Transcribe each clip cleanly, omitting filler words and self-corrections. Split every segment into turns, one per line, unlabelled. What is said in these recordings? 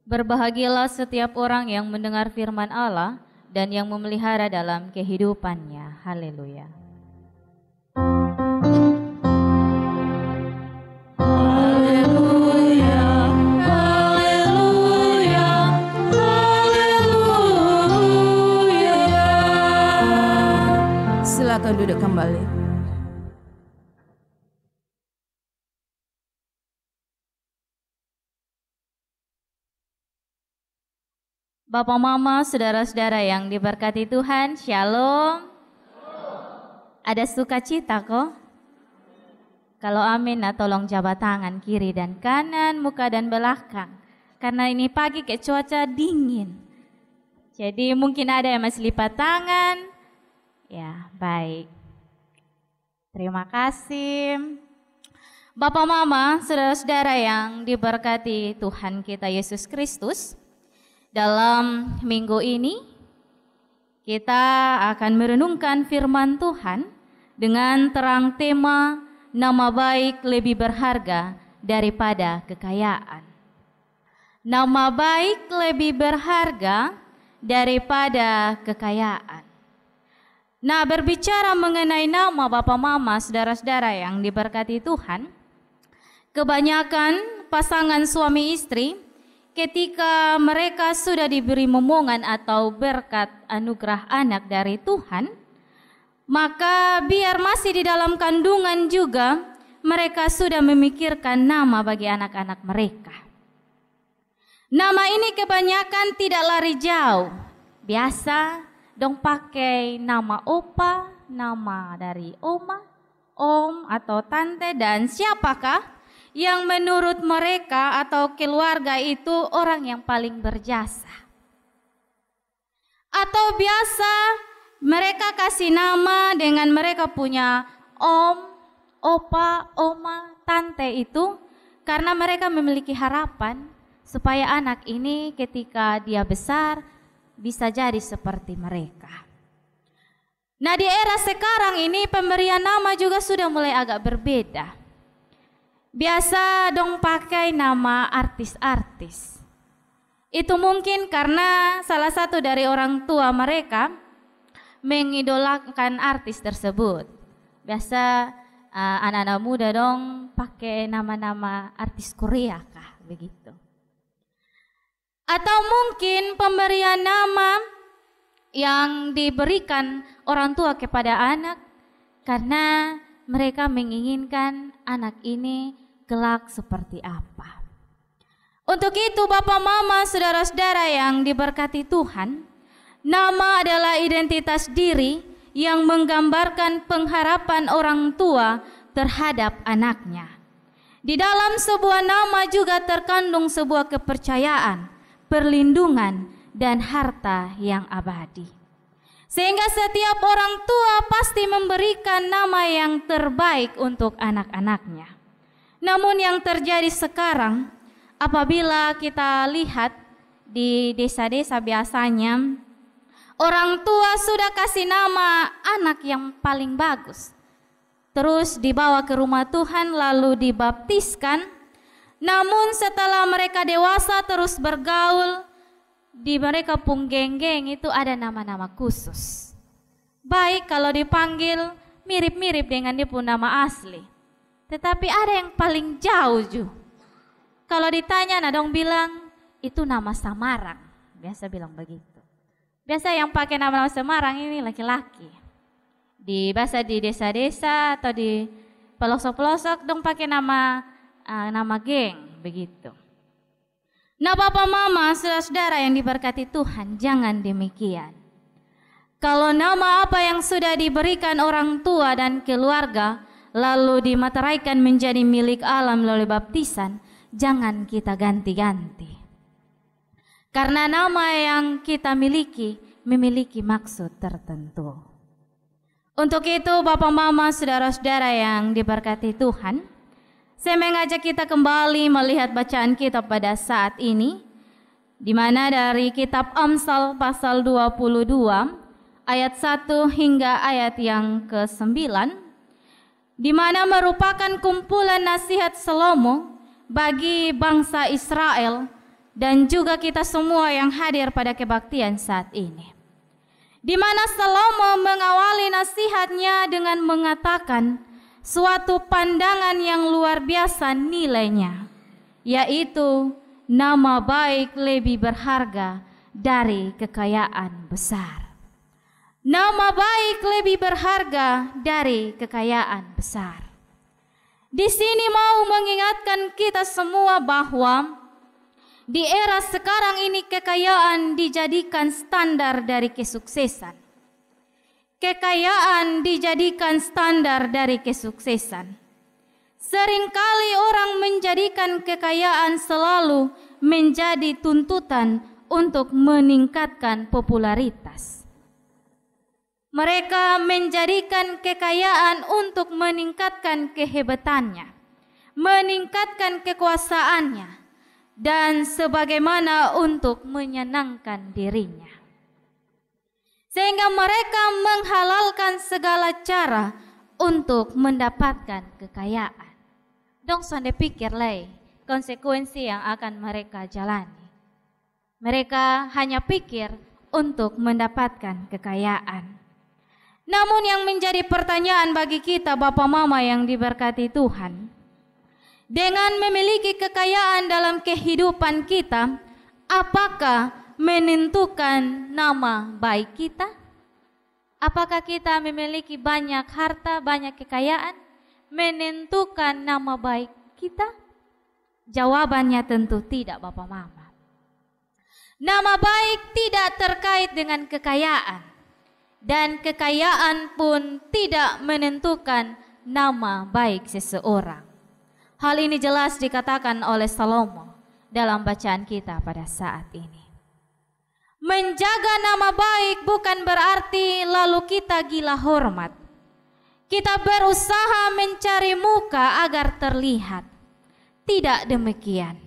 Berbahagialah setiap orang yang mendengar firman Allah dan yang memelihara dalam kehidupannya. Haleluya.
Haleluya, haleluya, haleluya. Silakan duduk kembali.
Bapak, Mama, saudara-saudara yang diberkati Tuhan, Shalom. Ada sukacita kok? Kalau amin, nah tolong jabat tangan kiri dan kanan, muka dan belakang. Karena ini pagi kayak cuaca dingin. Jadi mungkin ada yang masih lipat tangan. Ya, baik. Terima kasih. Bapak, Mama, saudara-saudara yang diberkati Tuhan kita Yesus Kristus. Dalam minggu ini kita akan merenungkan firman Tuhan dengan terang tema nama baik lebih berharga daripada kekayaan. Nama baik lebih berharga daripada kekayaan. Nah, berbicara mengenai nama Bapak, Mama, saudara-saudara yang diberkati Tuhan, kebanyakan pasangan suami istri ketika mereka sudah diberi momongan atau berkat anugerah anak dari Tuhan, maka biar masih di dalam kandungan juga mereka sudah memikirkan nama bagi anak-anak mereka. Nama ini kebanyakan tidak lari jauh. Biasa dong pakai nama opa, nama dari oma, om atau tante, dan siapakah yang menurut mereka atau keluarga itu orang yang paling berjasa. Atau biasa mereka kasih nama dengan mereka punya om, opa, oma, tante itu karena mereka memiliki harapan supaya anak ini ketika dia besar bisa jadi seperti mereka. Nah, di era sekarang ini pemberian nama juga sudah mulai agak berbeda. Biasa dong pakai nama artis-artis. Itu mungkin karena salah satu dari orang tua mereka mengidolakan artis tersebut. Biasa anak-anak muda dong pakai nama-nama artis Korea kah begitu. Atau mungkin pemberian nama yang diberikan orang tua kepada anak karena mereka menginginkan anak ini kelak seperti apa. Untuk itu Bapak, Mama, saudara-saudara yang diberkati Tuhan, nama adalah identitas diri yang menggambarkan pengharapan orang tua terhadap anaknya. Di dalam sebuah nama juga terkandung sebuah kepercayaan, perlindungan, dan harta yang abadi. Sehingga setiap orang tua pasti memberikan nama yang terbaik untuk anak-anaknya. Namun yang terjadi sekarang, apabila kita lihat di desa-desa biasanya, orang tua sudah kasih nama anak yang paling bagus. Terus dibawa ke rumah Tuhan lalu dibaptiskan. Namun setelah mereka dewasa terus bergaul, di mereka pun geng-geng itu ada nama-nama khusus. Baik kalau dipanggil mirip-mirip dengan dia pun nama asli. Tetapi ada yang paling jauh. Kalau ditanya nadong bilang itu nama samaran. Biasa bilang begitu. Biasa yang pakai nama-nama samaran ini laki-laki. Biasa di desa-desa atau di pelosok-pelosok dong pakai nama geng begitu. Nah, Bapak, Mama, saudara-saudara yang diberkati Tuhan, jangan demikian. Kalau nama apa yang sudah diberikan orang tua dan keluarga lalu dimateraikan menjadi milik Allah melalui baptisan, jangan kita ganti-ganti. Karena nama yang kita miliki memiliki maksud tertentu. Untuk itu Bapak, Mama, saudara-saudara yang diberkati Tuhan, saya mengajak kita kembali melihat bacaan kita pada saat ini, di mana dari kitab Amsal pasal 22 ayat 1 hingga ayat yang ke-9, di mana merupakan kumpulan nasihat Salomo bagi bangsa Israel dan juga kita semua yang hadir pada kebaktian saat ini. Di mana Salomo mengawali nasihatnya dengan mengatakan suatu pandangan yang luar biasa nilainya, yaitu nama baik lebih berharga dari kekayaan besar. Nama baik lebih berharga dari kekayaan besar. Di sini mau mengingatkan kita semua bahwa di era sekarang ini kekayaan dijadikan standar dari kesuksesan. Kekayaan dijadikan standar dari kesuksesan. Seringkali orang menjadikan kekayaan selalu menjadi tuntutan untuk meningkatkan popularitas. Mereka menjadikan kekayaan untuk meningkatkan kehebatannya, meningkatkan kekuasaannya, dan sebagaimana untuk menyenangkan dirinya. Sehingga mereka menghalalkan segala cara untuk mendapatkan kekayaan. Dong sonde pikir lei konsekuensi yang akan mereka jalani. Mereka hanya pikir untuk mendapatkan kekayaan. Namun yang menjadi pertanyaan bagi kita Bapak Mama yang diberkati Tuhan, dengan memiliki kekayaan dalam kehidupan kita, apakah menentukan nama baik kita? Apakah kita memiliki banyak harta, banyak kekayaan, menentukan nama baik kita? Jawabannya tentu tidak, Bapak Mama. Nama baik tidak terkait dengan kekayaan, dan kekayaan pun tidak menentukan nama baik seseorang. Hal ini jelas dikatakan oleh Salomo dalam bacaan kita pada saat ini. Menjaga nama baik bukan berarti lalu kita gila hormat. Kita berusaha mencari muka agar terlihat. Tidak demikian.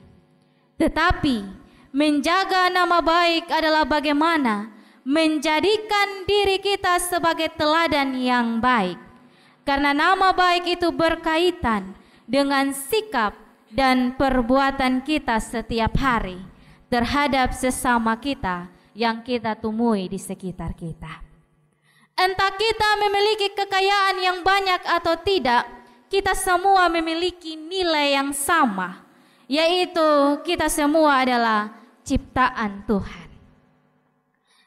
Tetapi menjaga nama baik adalah bagaimana menjadikan diri kita sebagai teladan yang baik. Karena nama baik itu berkaitan dengan sikap dan perbuatan kita setiap hari terhadap sesama kita yang kita temui di sekitar kita. Entah kita memiliki kekayaan yang banyak atau tidak, kita semua memiliki nilai yang sama, yaitu kita semua adalah ciptaan Tuhan.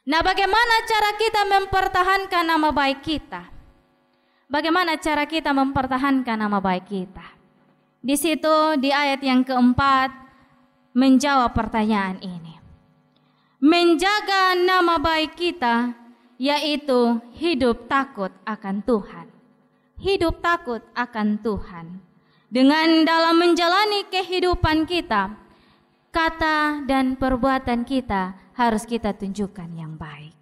Nah, bagaimana cara kita mempertahankan nama baik kita? Bagaimana cara kita mempertahankan nama baik kita? Di situ di ayat yang keempat menjawab pertanyaan ini. Menjaga nama baik kita yaitu hidup takut akan Tuhan. Hidup takut akan Tuhan. Dengan dalam menjalani kehidupan kita, kata dan perbuatan kita harus kita tunjukkan yang baik.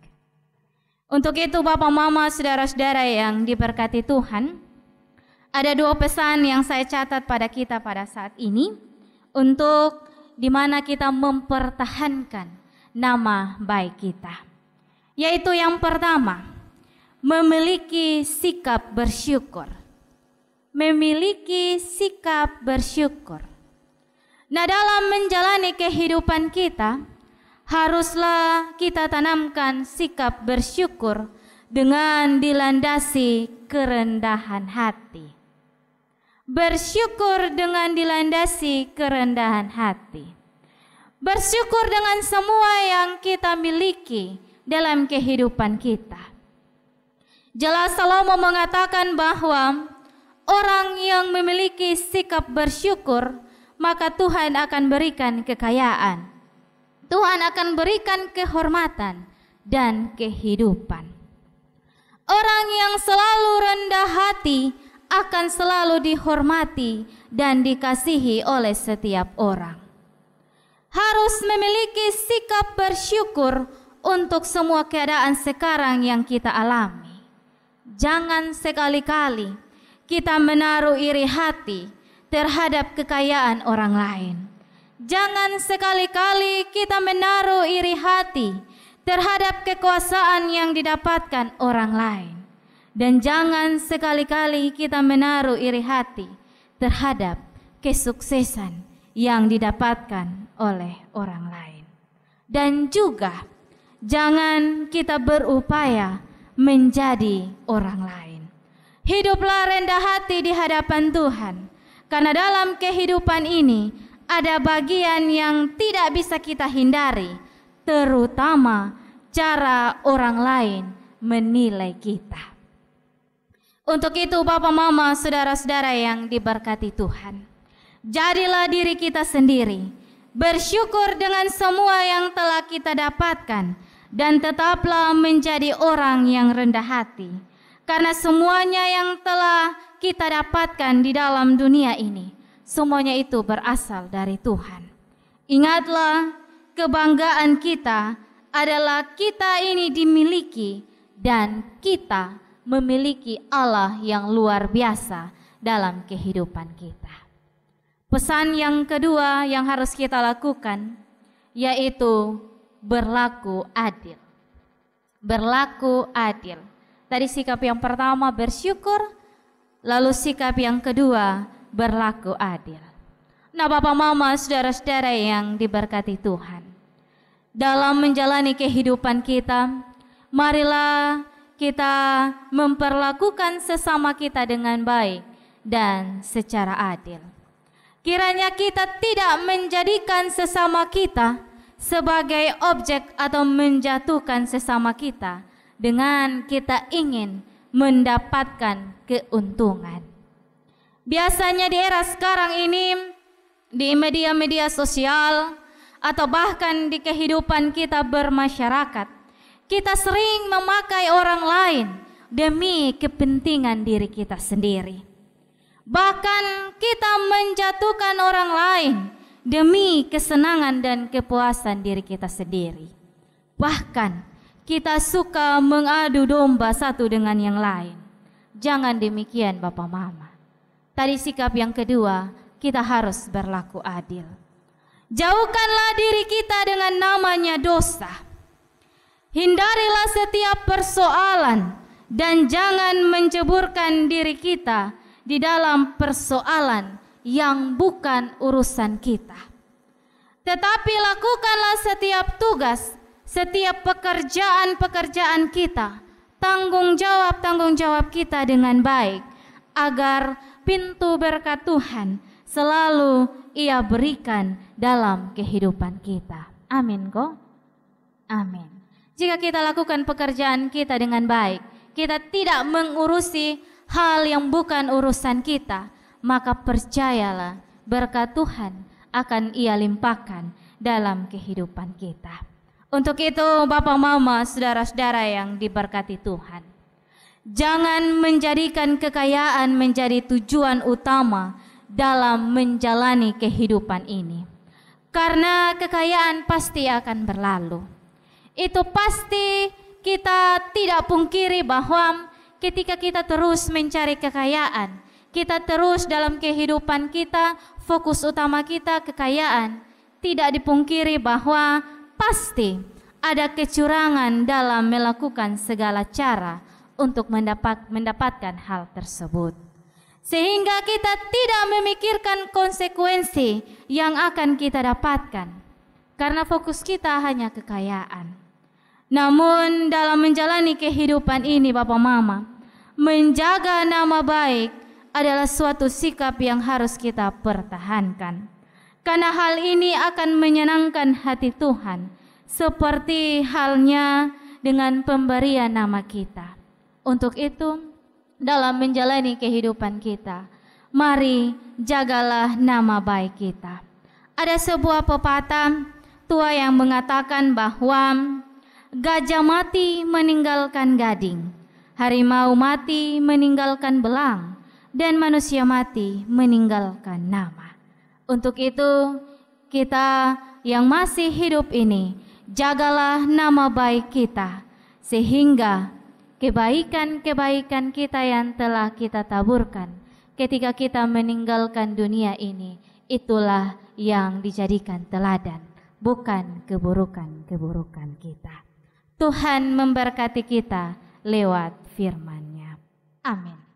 Untuk itu Bapak Mama, saudara-saudara yang diberkati Tuhan, ada dua pesan yang saya catat pada kita pada saat ini untuk di mana kita mempertahankan nama baik kita. Yaitu yang pertama, memiliki sikap bersyukur. Memiliki sikap bersyukur. Nah, dalam menjalani kehidupan kita, haruslah kita tanamkan sikap bersyukur dengan dilandasi kerendahan hati. Bersyukur dengan dilandasi kerendahan hati. Bersyukur dengan semua yang kita miliki dalam kehidupan kita. Jelas Salomo mengatakan bahwa orang yang memiliki sikap bersyukur, maka Tuhan akan berikan kekayaan. Tuhan akan berikan kehormatan dan kehidupan. Orang yang selalu rendah hati akan selalu dihormati dan dikasihi oleh setiap orang. Harus memiliki sikap bersyukur untuk semua keadaan sekarang yang kita alami. Jangan sekali-kali kita menaruh iri hati terhadap kekayaan orang lain. Jangan sekali-kali kita menaruh iri hati terhadap kekuasaan yang didapatkan orang lain. Dan jangan sekali-kali kita menaruh iri hati terhadap kesuksesan yang didapatkan oleh orang lain. Dan juga jangan kita berupaya menjadi orang lain. Hiduplah rendah hati di hadapan Tuhan, karena dalam kehidupan ini ada bagian yang tidak bisa kita hindari, terutama cara orang lain menilai kita. Untuk itu Bapak Mama, saudara-saudara yang diberkati Tuhan, jadilah diri kita sendiri, bersyukur dengan semua yang telah kita dapatkan, dan tetaplah menjadi orang yang rendah hati, karena semuanya yang telah kita dapatkan di dalam dunia ini, semuanya itu berasal dari Tuhan. Ingatlah, kebanggaan kita adalah kita ini dimiliki dan kita memiliki Allah yang luar biasa dalam kehidupan kita. Pesan yang kedua yang harus kita lakukan yaitu berlaku adil. Berlaku adil. Tadi sikap yang pertama bersyukur, lalu sikap yang kedua berlaku adil. Nah Bapak Mama, saudara-saudara yang diberkati Tuhan, dalam menjalani kehidupan kita, marilah kita memperlakukan sesama kita dengan baik dan secara adil. Kiranya kita tidak menjadikan sesama kita sebagai objek atau menjatuhkan sesama kita dengan kita ingin mendapatkan keuntungan. Biasanya di era sekarang ini, di media-media sosial atau bahkan di kehidupan kita bermasyarakat, kita sering memakai orang lain demi kepentingan diri kita sendiri. Bahkan kita menjatuhkan orang lain demi kesenangan dan kepuasan diri kita sendiri. Bahkan kita suka mengadu domba satu dengan yang lain. Jangan demikian Bapak Mama. Tadi sikap yang kedua, kita harus berlaku adil. Jauhkanlah diri kita dengan namanya dosa. Hindarilah setiap persoalan dan jangan menceburkan diri kita di dalam persoalan yang bukan urusan kita. Tetapi lakukanlah setiap tugas, setiap pekerjaan kita, tanggung jawab kita dengan baik, agar pintu berkat Tuhan selalu Ia berikan dalam kehidupan kita. Amin kok? Amin. Jika kita lakukan pekerjaan kita dengan baik, kita tidak mengurusi hal yang bukan urusan kita, maka percayalah berkat Tuhan akan Ia limpahkan dalam kehidupan kita. Untuk itu Bapak Mama, saudara-saudara yang diberkati Tuhan, jangan menjadikan kekayaan menjadi tujuan utama dalam menjalani kehidupan ini. Karena kekayaan pasti akan berlalu. Itu pasti kita tidak pungkiri bahwa ketika kita terus mencari kekayaan, kita terus dalam kehidupan kita, fokus utama kita kekayaan, tidak dipungkiri bahwa pasti ada kecurangan dalam melakukan segala cara untuk mendapatkan hal tersebut. Sehingga kita tidak memikirkan konsekuensi yang akan kita dapatkan, karena fokus kita hanya kekayaan. Namun dalam menjalani kehidupan ini Bapak Mama, menjaga nama baik adalah suatu sikap yang harus kita pertahankan. Karena hal ini akan menyenangkan hati Tuhan, seperti halnya dengan pemberian nama kita. Untuk itu, dalam menjalani kehidupan kita, mari jagalah nama baik kita. Ada sebuah pepatah tua yang mengatakan bahwa gajah mati meninggalkan gading, harimau mati meninggalkan belang, dan manusia mati meninggalkan nama. Untuk itu, kita yang masih hidup ini, jagalah nama baik kita, sehingga kebaikan-kebaikan kita yang telah kita taburkan ketika kita meninggalkan dunia ini, itulah yang dijadikan teladan, bukan keburukan-keburukan kita. Tuhan memberkati kita lewat firman-Nya. Amin.